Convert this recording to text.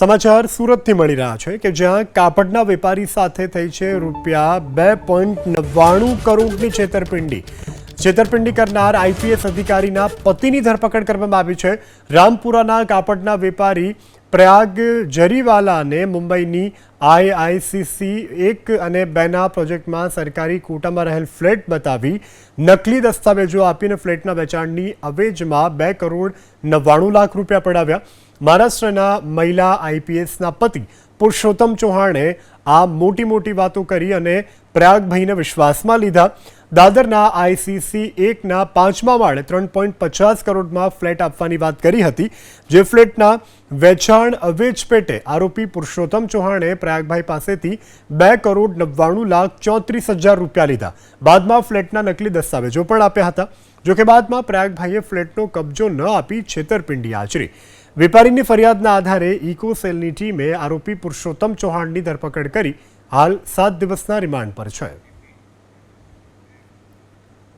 સમાચાર સુરતથી મળી રહ્યા છે કે જ્યાં કાપડના વેપારી સાથે થઈ છે ₹2.99 કરોડની છેતરપિંડી કરનાર આઈપીએસ અધિકારીના પતિની ધરપકડ કરવામાં આવી છે। રામપુરાના કાપડના વેપારી પ્રયાગ જરીવાલાને મુંબઈની આઈઆઈસીસી 1 અને 2ના પ્રોજેક્ટમાં સરકારી કોટામાં રહેલ ફ્લેટ બતાવી નકલી દસ્તાવેજો આપીને ફ્લેટના વેચાણની અવેજમાં ₹2.99 કરોડ પડાવ્યા। મહારાષ્ટ્રના મહિલા આઈપીએસના પતિ પુરુષોત્તમ ચૌહાણે આ મોટી વાતો કરી અને પ્રયાગભાઈને વિશ્વાસમાં લીધા। દાદરના આઈસીસી 1ના 5મા માળે 3.50 કરોડમાં ફ્લેટ આપવાની વાત કરી હતી, જે ફ્લેટના વેચાણ અવેજ પેટે આરોપી પુરુષોત્તમ ચૌહાણે પ્રયાગભાઈ પાસેથી ₹2.99,34,000 લીધા। બાદમાં ફ્લેટના નકલી દસ્તાવેજો પણ આપ્યા હતા। જોકે બાદમાં પ્રયાગભાઈએ ફ્લેટનો કબજો ન આપી છેતરપિંડી આચરી। વેપારીની ફરિયાદના આધારે ઇકો સેલની ટીમે આરોપી પુરુષોત્તમ ચૌહાણની ધરપકડ કરી હાલ 7 દિવસના રિમાન્ડ પર છે।